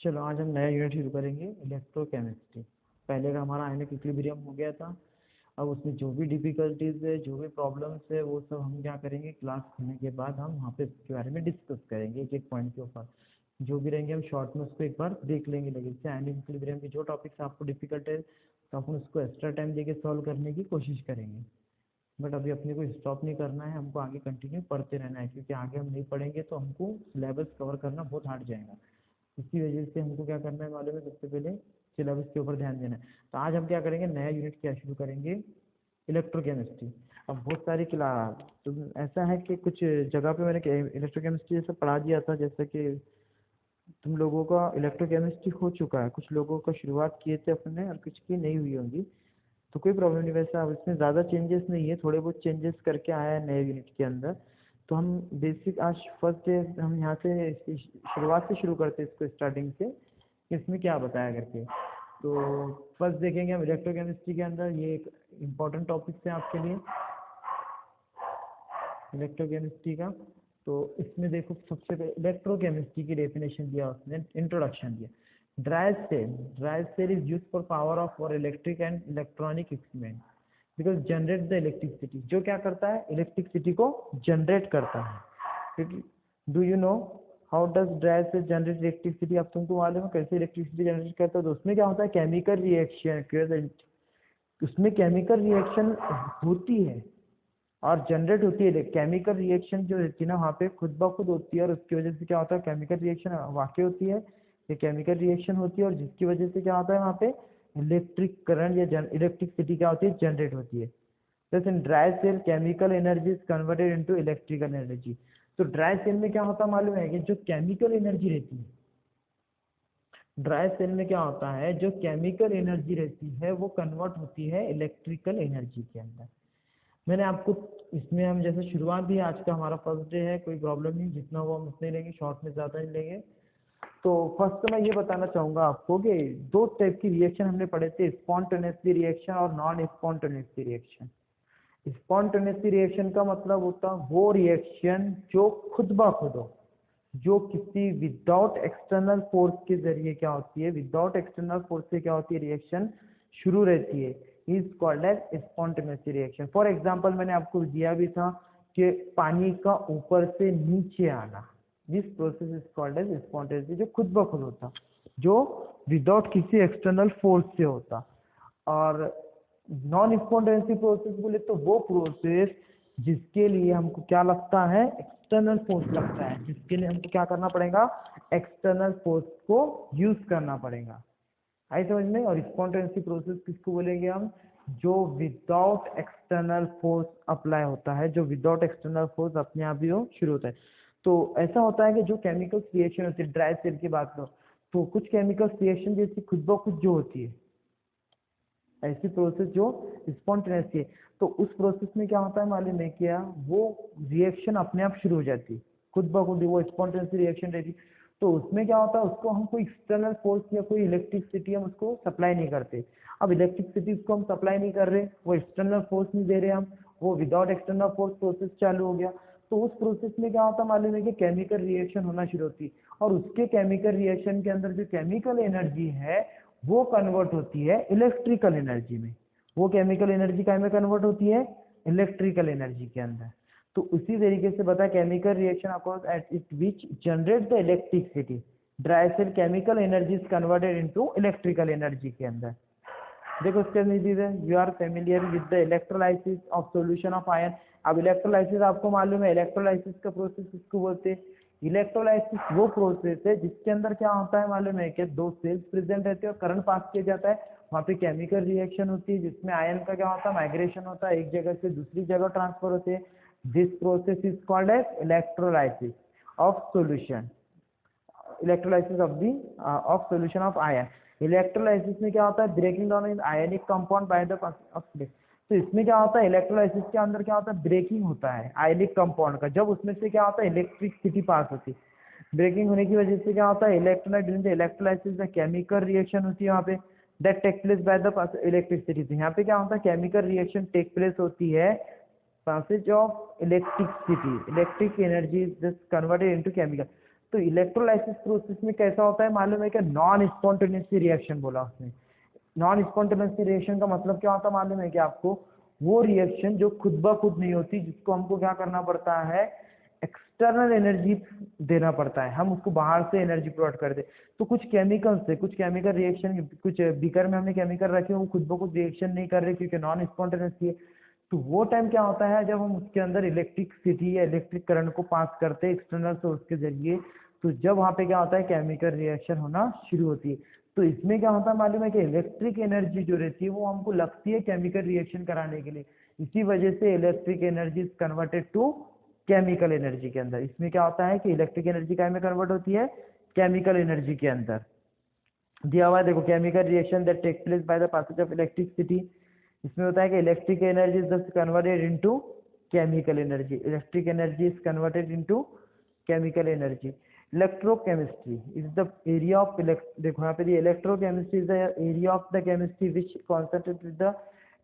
चलो आज हम नया यूनिट शुरू करेंगे, इलेक्ट्रोकेमिस्ट्री। पहले का हमारा आयनिक इक्विलिब्रियम हो गया था। अब उसमें जो भी डिफिकल्टीज है, जो भी प्रॉब्लम्स है, वो सब हम क्या करेंगे, क्लास होने के बाद हम वहाँ पे इसके बारे में डिस्कस करेंगे एक एक पॉइंट के ऊपर। जो भी रहेंगे हम शॉर्ट में उसको एक बार देख लेंगे। लेकिन इससे आयनिक इक्विलिब्रियम के जो टॉपिक्स आपको डिफिकल्ट है तो अपन उसको एक्स्ट्रा टाइम देके सॉल्व करने की कोशिश करेंगे। बट अभी अपने को स्टॉप नहीं करना है, हमको आगे कंटिन्यू पढ़ते रहना है, क्योंकि आगे हम नहीं पढ़ेंगे तो हमको सिलेबस कवर करना बहुत हार्ड जाएगा। इसी वजह से हमको क्या करना है मालूम है, सबसे पहले सिलेबस के ऊपर ध्यान देना है। तो आज हम क्या करेंगे, नया यूनिट क्या शुरू करेंगे, इलेक्ट्रोकेमिस्ट्री। अब बहुत सारी क्लास तो ऐसा है कि कुछ जगह पे मैंने इलेक्ट्रोकेमिस्ट्री जैसा पढ़ा दिया था, जैसे कि तुम लोगों का इलेक्ट्रोकेमिस्ट्री हो चुका है, कुछ लोगों का शुरुआत किए थे अपने और कुछ की नहीं हुई होंगी। तो कोई प्रॉब्लम नहीं, वैसा अब इसमें ज़्यादा चेंजेस नहीं है, थोड़े बहुत चेंजेस करके आया है नए यूनिट के अंदर। तो हम बेसिक आज फर्स्ट डे हम यहाँ से शुरुआत से शुरू करते हैं इसको, स्टार्टिंग से कि इसमें क्या बताया करके। तो फर्स्ट देखेंगे हम इलेक्ट्रोकेमिस्ट्री के अंदर, ये एक इम्पॉर्टेंट टॉपिक है आपके लिए इलेक्ट्रोकेमिस्ट्री का। तो इसमें देखो, सबसे पहले इलेक्ट्रोकेमिस्ट्री की डेफिनेशन दिया उसने, इंट्रोडक्शन दिया। Dry cell is use for power of for electric and electronic experiment because generate the electricity. जो क्या करता है, इलेक्ट्रिसिटी को जनरेट करता है। क्योंकि do you know how does dry sale generate electricity? अब तुमको मालूम है कैसे इलेक्ट्रिसिटी जनरेट करता है? तो उसमें क्या होता है, केमिकल रिएक्शन, उसमें केमिकल रिएक्शन होती है और जनरेट होती है। केमिकल रिएक्शन जो रहती है ना, वहाँ पे खुद ब खुद होती है, और उसकी वजह से क्या होता है, केमिकल रिएक्शन वाकई होती है। ये केमिकल रिएक्शन होती है और जिसकी वजह से क्या होता है, वहाँ पे इलेक्ट्रिक करंट या इलेक्ट्रिसिटी क्या होती है, जनरेट होती है। जैसे in dry cell chemical energy is converted into electrical energy. तो ड्राई सेल में क्या होता है मालूम है, कि जो केमिकल एनर्जी रहती है, ड्राई सेल में क्या होता है, जो केमिकल एनर्जी रहती है वो कन्वर्ट होती है इलेक्ट्रिकल एनर्जी के अंदर। मैंने आपको इसमें, हम जैसे शुरुआत भी, आज का हमारा फर्स्ट डे है, कोई प्रॉब्लम नहीं, जितना हो हम उतना ही लेंगे, शॉर्ट में ज़्यादा नहीं लेंगे। तो फर्स्ट तो मैं ये बताना चाहूँगा आपको कि दो टाइप की रिएक्शन हमने पढ़े थे, स्पॉन्टेनियसली रिएक्शन और non spontaneously reaction. Spontaneously reaction का मतलब होता है वो रिएक्शन जो खुद ब खुद हो, जो किसी विदाउट एक्सटर्नल फोर्स के जरिए क्या होती है, विदाउट एक्सटर्नल फोर्स से क्या होती है, रिएक्शन शुरू रहती है, is called as spontaneous reaction. For example मैंने आपको दिया भी था कि पानी का ऊपर से नीचे आना, this process is called as spontaneous, जो खुद ब खुद होता, जो विदाउट किसी एक्सटर्नल फोर्स से होता। और नॉन स्पॉन्टेनियस प्रोसेस बोले तो वो प्रोसेस जिसके लिए हमको क्या लगता है, एक्सटर्नल फोर्स लगता है, जिसके लिए हमको क्या करना पड़ेगा, एक्सटर्नल फोर्स को यूज करना पड़ेगा। आई समझ में? और स्पॉन्टेनियस प्रोसेस किसको बोलेंगे हम, जो विदाउट एक्सटर्नल फोर्स अप्लाई होता है, जो विदाउट एक्सटर्नल फोर्स अपने आप ही हो शुरू होता है। तो ऐसा होता है कि जो केमिकल रिएक्शन होती है, ड्राई सेल की बात करो तो कुछ केमिकल रिएक्शन जैसी खुद ब खुद जो होती है, ऐसी प्रोसेस जो स्पॉन्टेनियस है, तो उस प्रोसेस में क्या होता है मालूम है क्या, वो रिएक्शन अपने आप शुरू हो जाती है, खुद ब खुद वो स्पॉन्टेनियस रिएक्शन रहती। तो उसमें क्या होता है, उसको हम कोई एक्सटर्नल फोर्स या कोई इलेक्ट्रिसिटी हम उसको सप्लाई नहीं करते। अब इलेक्ट्रिसिटी उसको हम सप्लाई नहीं कर रहे, वो एक्सटर्नल फोर्स नहीं दे रहे हम, वो विदाउट एक्सटर्नल फोर्स प्रोसेस चालू हो गया। तो उस प्रोसेस में क्या होता है मालूम है कि केमिकल रिएक्शन होना शुरू होती है, और उसके केमिकल रिएक्शन के अंदर जो केमिकल एनर्जी है वो कन्वर्ट होती है इलेक्ट्रिकल एनर्जी में। वो केमिकल एनर्जी का में कन्वर्ट होती है, इलेक्ट्रिकल एनर्जी के अंदर। तो उसी तरीके से बता, chemical reaction occurs at it which generate the electricity, dry cell chemical energy is converted into electrical energy के अंदर। देखो इसके नीचे, you are familiar with the electrolysis of solution of ion. अब इलेक्ट्रोलाइसिस आपको मालूम है, इलेक्ट्रोलाइसिस का प्रोसेस किसको बोलते हैं, इलेक्ट्रोलाइसिस वो प्रोसेस है जिसके अंदर क्या होता है मालूम है कि दो सेल्स प्रेजेंट रहते हैं और करंट पास किया जाता है, वहाँ पे केमिकल रिएक्शन होती है जिसमें आयन का क्या होता है, माइग्रेशन होता है, एक जगह से दूसरी जगह ट्रांसफर होते हैं। This process is called as electrolysis of solution, electrolysis of the of solution of ion. Electrolysis में क्या होता है, breaking down in ionic compound by the of. तो इसमें क्या होता है, इलेक्ट्रोलाइसिस के अंदर क्या होता है, ब्रेकिंग होता है आयनिक कंपाउंड का, जब उसमें से क्या होता है, इलेक्ट्रिसिटी पास होती है। ब्रेकिंग होने की वजह से क्या होता है, इलेक्ट्रोलाइट ड्यूरिंग द इलेक्ट्रोलाइसिस में केमिकल रिएक्शन होती है वहाँ पे, that take place by the electricity. यहाँ पे क्या होता है, केमिकल रिएक्शन टेक प्लेस होती है, passage of electricity, electric energy is just converted into chemical। तो इलेक्ट्रोलाइसिस प्रोसेस में कैसा होता है मालूम है क्या? नॉन स्पॉन्टेनियस रिएक्शन बोला उसने। नॉन स्पॉन्टेनियस रिएक्शन का मतलब क्या होता है मालूम है क्या आपको? वो रिएक्शन जो खुद ब खुद नहीं होती, जिसको हमको क्या करना पड़ता है, एक्सटर्नल एनर्जी देना पड़ता है, हम उसको बाहर से एनर्जी प्रोवाइड कर दे। तो कुछ केमिकल से, कुछ केमिकल रिएक्शन, कुछ बीकर में हमने केमिकल रखे, वो खुद ब खुद रिएक्शन नहीं कर रहे क्योंकि नॉन स्पॉन्टेनियस है। तो वो टाइम क्या होता है जब हम उसके अंदर इलेक्ट्रिसिटी या इलेक्ट्रिक करंट को पास करते हैं एक्सटर्नल सोर्स के जरिए, तो जब वहाँ पे क्या होता है, केमिकल रिएक्शन होना शुरू होती है। तो इसमें क्या होता है मालूम है कि इलेक्ट्रिक एनर्जी जो रहती है वो हमको लगती है केमिकल रिएक्शन कराने के लिए। इसी वजह से electric energy is converted to chemical energy के अंदर। इसमें क्या होता है कि इलेक्ट्रिक एनर्जी क्या में कन्वर्ट होती है, केमिकल एनर्जी के अंदर। दिया हुआ है देखो, chemical reaction that take place by the passage of electricity. इसमें होता है कि electric energy is thus converted into chemical energy, electric energy is converted into chemical energy. Electrochemistry is the area of देखो यहाँ पे दी, electrochemistry is the area of the chemistry which concentrate with the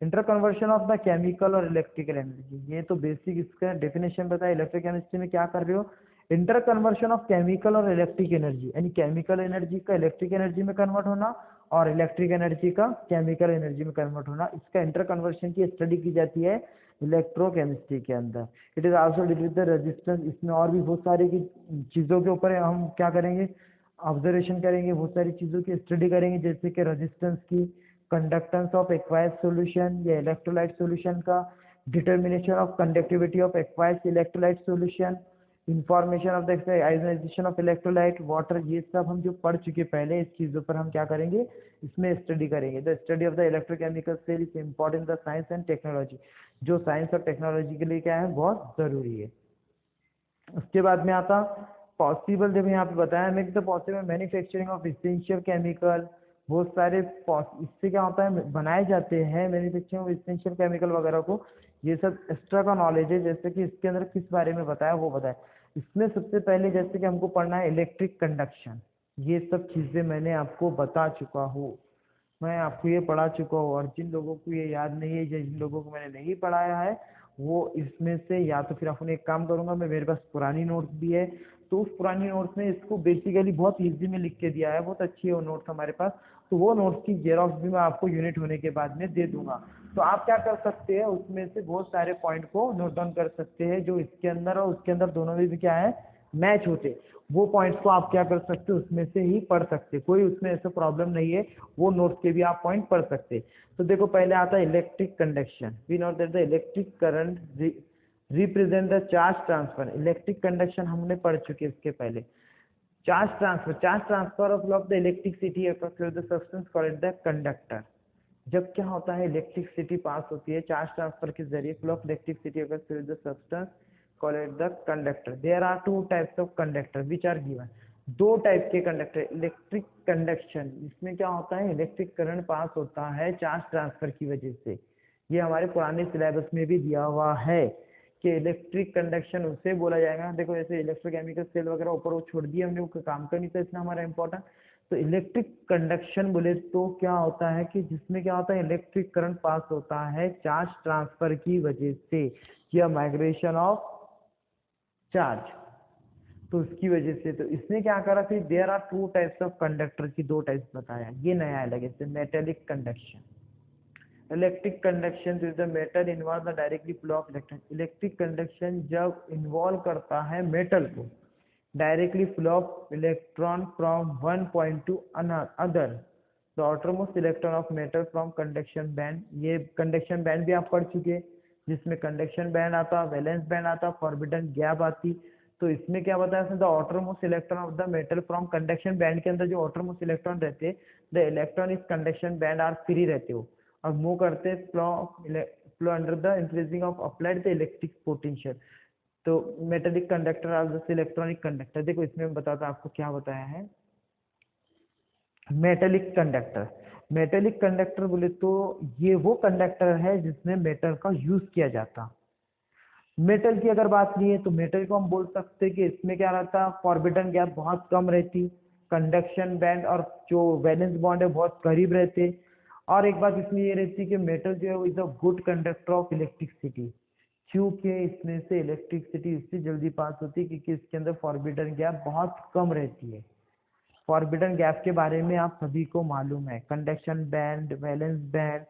interconversion of the chemical और electrical energy. ये तो basic इसका definition बताया। Electrochemistry में क्या कर रहे हो, इंटरकन्वर्शन ऑफ केमिकल और इलेक्ट्रिक एनर्जी, यानी केमिकल एनर्जी का इलेक्ट्रिक एनर्जी में कन्वर्ट होना और इलेक्ट्रिक एनर्जी का केमिकल एनर्जी में कन्वर्ट होना, इसका इंटरकन्वर्शन की स्टडी की जाती है इलेक्ट्रोकेमिस्ट्री के अंदर। It is also deal with the resistance. इसमें और भी बहुत सारी की चीज़ों के ऊपर हम क्या करेंगे, ऑब्जर्वेशन करेंगे, बहुत सारी चीज़ों की स्टडी करेंगे, जैसे कि रेजिस्टेंस की, कंडक्टेंस ऑफ एक्वायर्स सॉल्यूशन या इलेक्ट्रोलाइट सॉल्यूशन का, determination of conductivity of aqueous electrolyte solution, information of the ionisation of electrolyte water. ये सब हम जो पढ़ चुके पहले, इस चीज़ों पर हम क्या करेंगे, इसमें स्टडी करेंगे। The study of the electrochemical cell is important the science and technology, जो साइंस और टेक्नोलॉजी के लिए क्या है, बहुत ज़रूरी है। उसके बाद में आता पॉसिबल, जब यहाँ पे बताया make the possible manufacturing of essential chemical. बहुत सारे इससे क्या होता है, बनाए जाते हैं मैन्युफैक्चरिंग ऑफ इसेंशियल केमिकल वगैरह को। ये सब एक्स्ट्रा का नॉलेज है, जैसे कि इसके अंदर किस बारे में बताया वो बताया। इसमें सबसे पहले जैसे कि हमको पढ़ना है इलेक्ट्रिक कंडक्शन। ये सब चीज़ें मैंने आपको बता चुका हूँ, मैं आपको ये पढ़ा चुका हूँ। और जिन लोगों को ये याद नहीं है, जिन लोगों को मैंने नहीं पढ़ाया है, वो इसमें से या तो फिर अपन एक काम करूंगा, मैं मेरे पास पुरानी नोट्स भी है, तो उस पुरानी नोट्स में इसको बेसिकली बहुत इजी में लिख के दिया है, बहुत अच्छी है वो नोट्स हमारे पास। तो वो नोट्स की जेरॉक्स भी मैं आपको यूनिट होने के बाद में दे दूंगा। तो आप क्या कर सकते हैं, उसमें से बहुत सारे पॉइंट को नोट डाउन कर सकते हैं, जो इसके अंदर और उसके अंदर दोनों में भी क्या है, मैच होते। वो पॉइंट्स को आप क्या कर सकते हो, उसमें से ही पढ़ सकते, कोई उसमें ऐसा प्रॉब्लम नहीं है, वो नोट्स के भी आप पॉइंट पढ़ सकते। तो देखो पहले आता है electric conduction. We know that the electric current represent the charge transfer. Electric conduction हमने पढ़ चुके इसके पहले। Charge transfer of the electricity across the substance called the conductor. जब क्या होता है, इलेक्ट्रिसिटी पास होती है चार्ज ट्रांसफर के जरिए, flow of electricity across the substance called the conductor. There are two types of conductor which are given. दो type के कंडक्टर, इलेक्ट्रिक कंडक्शन, इसमें क्या होता है, इलेक्ट्रिक करंट पास होता है चार्ज ट्रांसफर की वजह से। ये हमारे पुराने सिलेबस में भी दिया हुआ है कि इलेक्ट्रिक कंडक्शन उसे बोला जाएगा। देखो जैसे इलेक्ट्रोकेमिकल सेल वगैरह ऊपर वो छोड़ दिए हमने, वो काम का नहीं था इसलिए हमारा इंपॉर्टेंट। तो इलेक्ट्रिक कंडक्शन बोले तो क्या होता है कि जिसमें क्या होता है, इलेक्ट्रिक करंट पास होता है चार्ज ट्रांसफर की वजह से, या माइग्रेशन ऑफ चार्ज, तो उसकी वजह से। तो इसने क्या करा फिर, there are two types of conductor की दो टाइप्स बताया, ये नया अलग है। जैसे metallic conduction, electric conduction is the metal involve the directly flow of electron. Electric conduction जब इन्वॉल्व करता है मेटल को, directly flow of electron from one point to other, the outermost electron of metal from conduction band. ये conduction band भी आप पढ़ चुके, जिसमें कंडक्शन बैंड आता, वैलेंस बैंड आता, फॉरबिडन गैप आती। तो इसमें क्या बताया, the outermost electron of the metal from conduction band के अंदर जो आउटरमोस्ट इलेक्ट्रॉन रहते, द इलेक्ट्रॉन इस कंडक्शन बैंड आर फ्री रहते हो और मूव करते flow under the increasing of applied the electric potential. तो मेटेलिक कंडक्टर आर जैसे इलेक्ट्रॉनिक कंडक्टर। देखो इसमें मैं बताता आपको क्या बताया है। मेटेलिक कंडक्टर, मेटेलिक कंडक्टर बोले तो ये वो कंडक्टर है जिसमें मेटल का यूज किया जाता। मेटल की अगर बात की है तो मेटल को हम बोल सकते हैं कि इसमें क्या रहता, फॉरबिडन गैप बहुत कम रहती, कंडक्शन बैंड और जो वैलेंस बॉन्ड है बहुत करीब रहते। और एक बात इसमें ये रहती है कि मेटल जो है वो is a good conductor of electricity. क्योंकि इसमें से इलेक्ट्रिसिटी इससे जल्दी पास होती है क्योंकि इसके अंदर फॉरबिडन गैप बहुत कम रहती है। फॉरबिडन गैप के बारे में आप सभी को मालूम है, conduction band, valence band,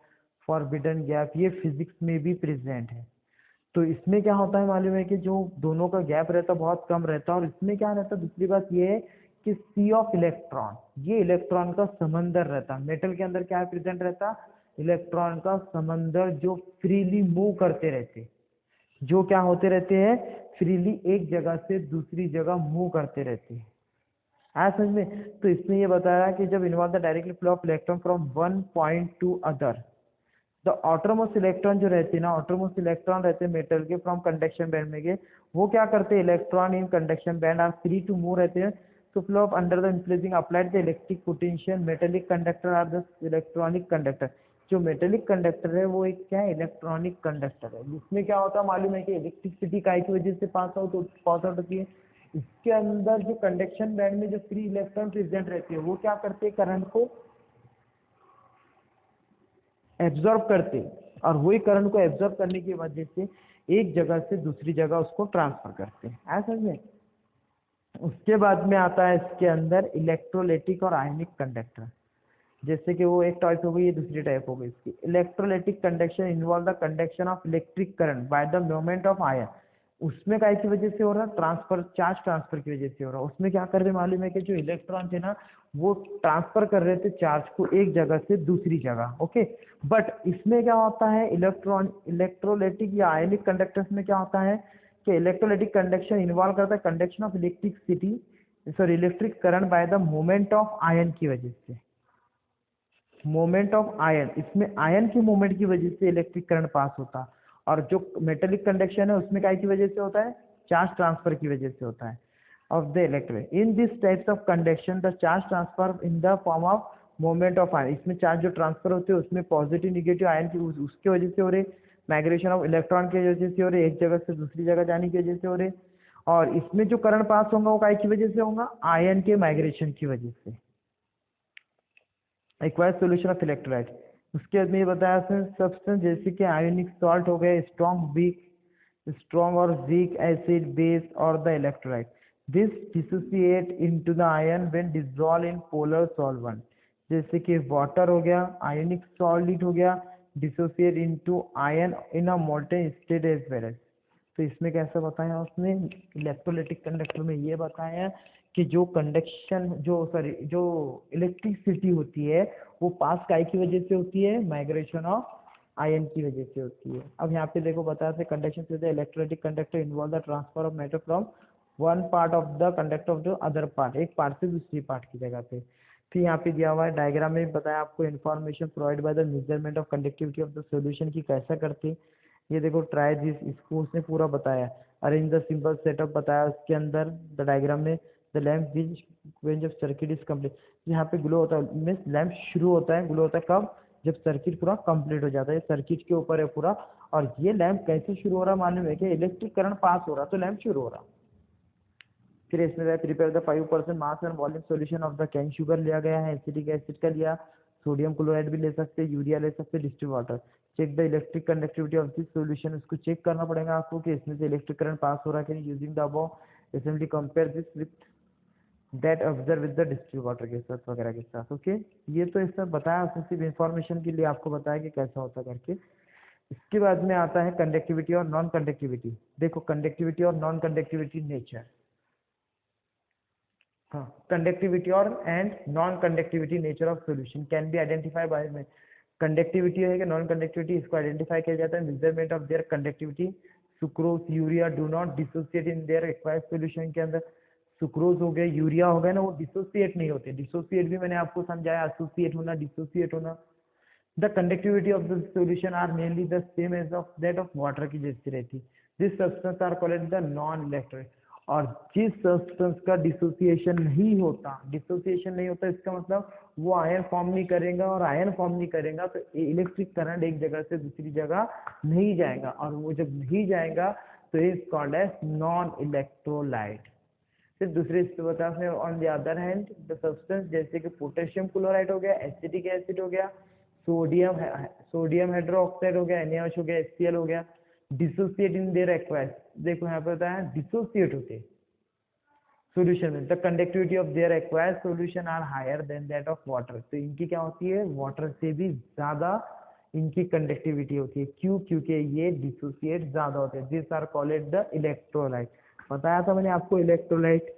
forbidden gap, ये फिजिक्स में भी प्रेजेंट है। तो इसमें क्या होता है मालूम है कि जो दोनों का गैप रहता है बहुत कम रहता है, और इसमें क्या रहता है, दूसरी बात ये है कि सी ऑफ इलेक्ट्रॉन, ये इलेक्ट्रॉन का समंदर रहता। मेटल के अंदर क्या प्रेजेंट रहता, इलेक्ट्रॉन का समंदर, जो फ्रीली मूव करते रहते, जो क्या होते रहते हैं, फ्रीली एक जगह से दूसरी जगह मूव करते रहते हैं। आया समझ में? तो इसमें ये बताया कि जब involve the directly flow of electron from one point to other, the outermost electron जो रहते हैं ना, आउटरमोस्ट इलेक्ट्रॉन रहते हैं मेटल के फ्रॉम कंडक्शन बैंड में के, वो क्या करते हैं, electron in conduction band are free to move रहते हैं to flow of under the influencing applied the electric potential. Metallic conductor are the electronic conductor. जो मेटेलिक कंडक्टर है वो एक क्या है, इलेक्ट्रॉनिक कंडक्टर है, जिसमें क्या होता है मालूम है कि इलेक्ट्रिसिटी काय की वजह से पास आउट होती है। इसके अंदर जो कंडक्शन बैंड में जो फ्री इलेक्ट्रॉन प्रेजेंट रहते हैं वो क्या करते हैं, करंट को एब्जॉर्ब करते, और वही करंट को एब्जॉर्ब करने की वजह से एक जगह से दूसरी जगह उसको ट्रांसफर करते हैं। ऐसा समझे? उसके बाद में आता है इसके अंदर इलेक्ट्रोलाइटिक और आयनिक कंडक्टर। जैसे कि वो एक टाइप हो गई, ये दूसरी टाइप हो गई इसकी। Electrolytic conduction involve the conduction of electric current by the movement of ion. उसमें काय की वजह से हो रहा, ट्रांसफर, चार्ज ट्रांसफर की वजह से हो रहा। उसमें क्या कर रहे मालूम है कि जो इलेक्ट्रॉन थे ना, वो ट्रांसफर कर रहे थे चार्ज को एक जगह से दूसरी जगह। ओके, बट इसमें क्या होता है, इलेक्ट्रोलाइटिक या आयनिक कंडक्टर्स में क्या होता है कि इलेक्ट्रोलाइटिक कंडक्शन इन्वॉल्व करता है conduction of electric current by the movement of ion की वजह से। मोमेंट ऑफ आयन, इसमें आयन की मूवमेंट की वजह से इलेक्ट्रिक करंट पास होता है। और जो मेटेलिक कंडक्शन है उसमें क्या की वजह से होता है, चार्ज ट्रांसफर की वजह से होता है of the electric. In this types of conduction the charge transfer in the form of moment of ion. इसमें चार्ज जो ट्रांसफर होते हैं उसमें पॉजिटिव निगेटिव आयन की उसकी वजह से हो रहे, माइग्रेशन ऑफ इलेक्ट्रॉन की वजह से हो रहे, एक जगह से दूसरी जगह जाने की वजह से हो रहे। और इसमें जो करंट पास होगा वो काय की वजह से होगा, आयन के माइग्रेशन की वजह से। एक्वायर्ड सॉल्यूशन ऑफ इलेक्ट्रोलाइट, उसके बाद में ये बताया सब्सटेंस जैसे कि आयोनिक सॉल्ट हो गए, स्ट्रॉन्ग और वीक एसिड बेस और the electrolyte, this dissociate into the ion when dissolve in polar solvent. जैसे कि वाटर हो गया, आयोनिक सॉलिड हो गया, dissociate into ion in a molten state as well as. तो इसमें कैसे बताया उसने, इलेक्ट्रोलाइटिक कंडक्टर में ये बताया कि जो कंडक्शन, जो इलेक्ट्रिसिटी होती है वो पास काय की वजह से होती है, माइग्रेशन ऑफ आयन की वजह से होती है। अब यहाँ पे देखो बताते हैं कंडक्शन से the electrolytic conductor involve the transfer of matter from one part of the conductor of the other part, एक पार्ट से दूसरी पार्ट की जगह पे। फिर यहाँ पे दिया हुआ है डायग्राम में बताया आपको, information provide by the measurement of conductivity of the solution की कैसा करते। ये देखो ट्राई दिस, इसको उसने पूरा बताया। अरेंज द सिंपल सेटअप बताया उसके अंदर द डायग्राम में। द लैम्प विच व्हेन जब सर्किट इज कंप्लीट, यहाँ पे ग्लो होता है, मीन्स लैम्प शुरू होता है, ग्लो होता है कब, जब सर्किट पूरा कंप्लीट हो जाता है। सर्किट के ऊपर है पूरा। और ये लैम्प कैसे शुरू हो रहा मालूम है कि इलेक्ट्रिक करंट पास हो रहा तो लैम्प शुरू हो रहा। फिर इसमें prepare the 5% mass and volume solution of the cane sugar लिया गया है, एसिटिक एसिड का लिया, सोडियम क्लोराइड भी ले सकते हैं, यूरिया ले सकते हैं, distilled water. Check the electric conductivity of this solution, उसको चेक करना पड़ेगा आपको कि इसमें से इलेक्ट्रिक करंट पास हो रहा है कि नहीं, using the above assembly compare this with that observe with the distilled water के साथ वगैरह के साथ। ओके, ये तो इस सब बताया उसने, सिर्फ इन्फॉर्मेशन के लिए आपको बताया कि कैसा होता करके। इसके बाद में आता है कंडक्टिविटी और नॉन कंडक्टिविटी। देखो कंडक्टिविटी और नॉन कंडक्टिविटी नेचर, हाँ, कंडक्टिविटी और and non conductivity nature of solution can be identify bye में। कंडक्टिविटी है कि नॉन कंडक्टिविटी, इसको आइडेंटिफाई किया जाता है measurement of their conductivity. Sucrose, urea do not dissociate in their acquired solution के अंदर। सुक्रोज हो गया, यूरिया हो गया ना, वो डिसोसिएट नहीं होते। डिसोसिएट भी मैंने आपको समझाया, एसोसिएट होना, डिसोसिएट होना। The conductivity of the solution are mainly the same as of that of water की जैसी रहती। This substance are called the non electrolyte. और जिस सब्सटेंस का डिसोसिएशन नहीं होता, डिसोसिएशन नहीं होता इसका मतलब वो आयन फॉर्म नहीं करेगा, और आयन फॉर्म नहीं करेगा तो इलेक्ट्रिक करंट एक जगह से दूसरी जगह नहीं जाएगा, और वो जब नहीं जाएगा तो is called as non electrolyte. फिर दूसरे बता में on the other hand the substance जैसे कि पोटेशियम क्लोराइड हो गया, एसिटिक एसिड हो गया, सोडियम हाइड्रोक्साइड हो गया, NaOH हो गया, HCl हो गया, डिसोसिएट इन देयर एक्वास, देखो यहाँ पे होता है डिसोसिएट होते सॉल्यूशन में, the conductivity of their acquired solution are higher than that of water, तो इनकी क्या होती है, वाटर से भी ज्यादा इनकी कंडक्टिविटी होती है, क्यों, क्योंकि ये डिसोसिएट ज्यादा होते हैं, this are called the electrolyte. बताया था मैंने आपको इलेक्ट्रोलाइट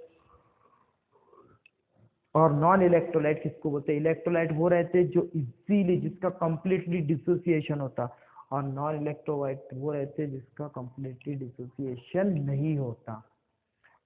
और नॉन इलेक्ट्रोलाइट किसको बोलते हैं, इलेक्ट्रोलाइट वो रहते हैं जो इजीली, जिसका कंप्लीटली डिसोसिएशन होता, और नॉन इलेक्ट्रोलाइट वो रहते हैं जिसका कंप्लीटली डिसोसिएशन नहीं होता।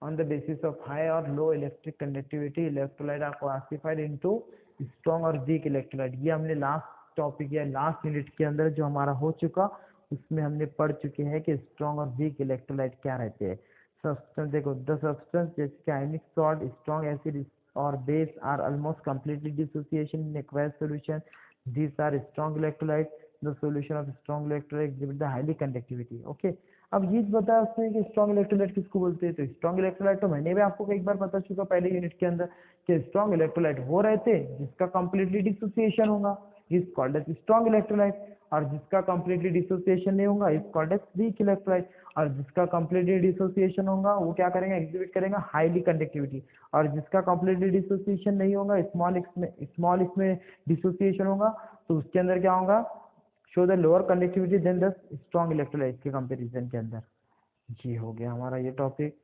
On the basis of high or low electric conductivity, electrolyte are classified into strong और weak electrolyte। ये हमने लास्ट टॉपिक या लास्ट यूनिट के अंदर जो हमारा हो चुका, उसमें हमने पढ़ चुके हैं कि स्ट्रॉन्ग और वीक इलेक्ट्रोलाइट क्या रहते हैं। सब्सटेंस देखो, द सब्सटेंस जैसे आयनिक सॉल्ट, स्ट्रॉन्ग एसिड और base are almost completely dissociation in aqueous solution, these are strong electrolyte, the solution of strong electrolyte exhibit the highly conductivity। Okay, अब ये बताया उसने कि स्ट्रॉन्ग इलेक्ट्रोलाइट किसको बोलते हैं, तो स्ट्रॉन्ग इलेक्ट्रोलाइट तो मैंने भी आपको एक बार बता चुका पहले यूनिट के अंदर कि स्ट्रॉन्ग इलेक्ट्रोलाइट वो रहते हैं जिसका कंप्लीटली डिसोसिएशन होगा, is called as strong electrolyte, और जिसका कंप्लीटली डिसोसिएशन नहीं होगा is called as weak electrolyte, और जिसका कंप्लीटली डिसोसिएशन होगा वो क्या करेंगे, एग्जिबिट करेंगे हाईली कंडक्टिविटी, और जिसका कंप्लीटली डिसोसिएशन नहीं होगा, स्मॉल इसमें डिसोसिएशन होगा, तो उसके अंदर क्या होगा, show the lower conductivity than the strong electrolyte के कंपैरिजन के अंदर। जी हो गया हमारा ये टॉपिक।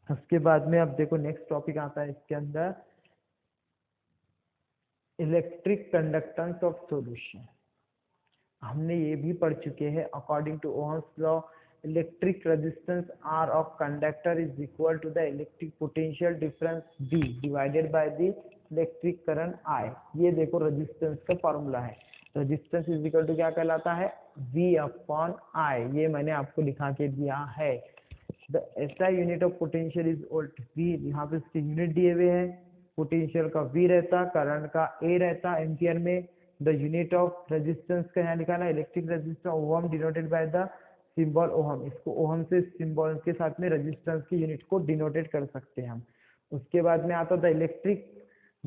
उसके बाद में अब देखो नेक्स्ट टॉपिक आता है इसके अंदर, इलेक्ट्रिक कंडक्टेंस ऑफ सॉल्यूशन। हमने ये भी पढ़ चुके हैं, according to Ohm's law electric resistance R of conductor is equal to the electric potential difference B divided by the electric current I. ये देखो रेजिस्टेंस का फॉर्मूला है, रेजिस्टेंस इज इक्वल टू क्या कहलाता है, V अपॉन I, ये मैंने आपको लिखा के दिया है। The SI unit of potential is volt, V यहाँ पे इसके यूनिट दिए हुए हैं, पोटेंशियल का V रहता, करंट का A रहता एम्पियर में, द यूनिट ऑफ रेजिस्टेंस का यहाँ लिखा ना electric resistance ohm denoted by the symbol ohm, इसको ओहम से सिंबल के साथ में रेजिस्टेंस की यूनिट को डिनोटेड कर सकते हैं हम। उसके बाद में आता the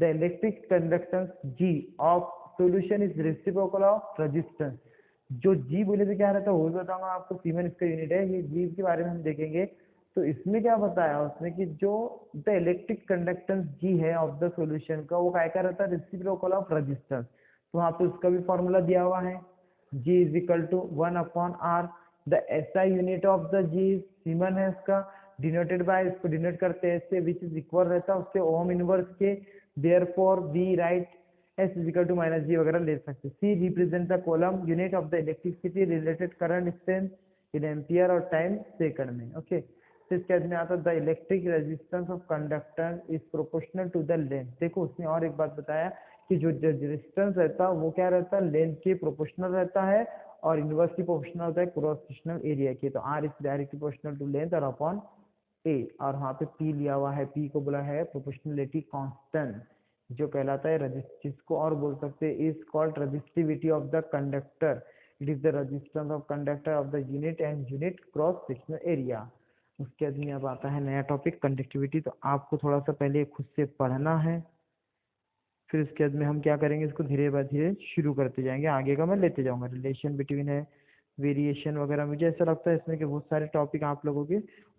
electric conductance G of solution is reciprocal of resistance. जो जी बोले तो क्या रहता है वो बताऊंगा आपको, सीमेंस इसका यूनिट है, ये जी के बारे में हम देखेंगे। तो इसमें क्या बताया उसने कि जो द इलेक्ट्रिक कंडक्टेंस जी है ऑफ द सॉल्यूशन का, वो क्या रहता है, रेसिप्रोकल ऑफ रेजिस्टेंस। तो वहाँ पे उसका भी फॉर्मूला दिया हुआ है, G is equal to 1 upon R, the SI unit of the G siemens है इसका, डिनोटेड बाय, इसको डिनोट करते हैं इससे, विच इज इक्वल रहता है उसके ओम इनवर्स के, therefore we write S is equal to minus G वगैरह ले सकते हैं। C represent the coulomb unit of the electricity related current strength in ampere और टाइम सेकंड में। ओके, तो इसके बाद में आता है the electric resistance of conductor is proportional to the length. देखो उसने और एक बात बताया कि जो रेजिस्टेंस रहता है वो क्या रहता है, लेंथ के प्रोपोर्शनल रहता है, और इनवर्सली प्रोपोर्शनल होता है क्रॉस सेक्शनल एरिया के। तो R is directly proportional to length और अपॉन ए, और वहाँ पे पी लिया हुआ है, पी को बोला है प्रोपोर्शनलिटी कांस्टेंट, जो कहलाता है जिसको और बोल सकते हैं is called resistivity of the conductor, it is the resistance of conductor of the unit and unit cross sectional area. उसके बाद में अब आता है नया टॉपिक कंडक्टिविटी। तो आपको थोड़ा सा पहले खुद से पढ़ना है, फिर उसके बाद में हम क्या करेंगे, इसको धीरे बाय धीरे शुरू करते जाएंगे, आगे का मैं लेते जाऊंगा। रिलेशन बिटवीन है, वेरिएशन वगैरह, मुझे ऐसा लगता है इसमें कि बहुत सारे टॉपिक आप लोगों के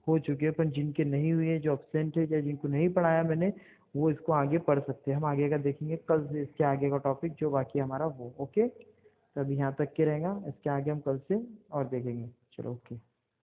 हो चुके हैं, पर जिनके नहीं हुए, जो अब्सेंट है या जिनको नहीं पढ़ाया मैंने, वो इसको आगे पढ़ सकते हैं। हम आगे का देखेंगे कल से, इसके आगे का टॉपिक जो बाकी हमारा वो। ओके, तो अभी यहाँ तक के रहेगा, इसके आगे हम कल से और देखेंगे। चलो ओके।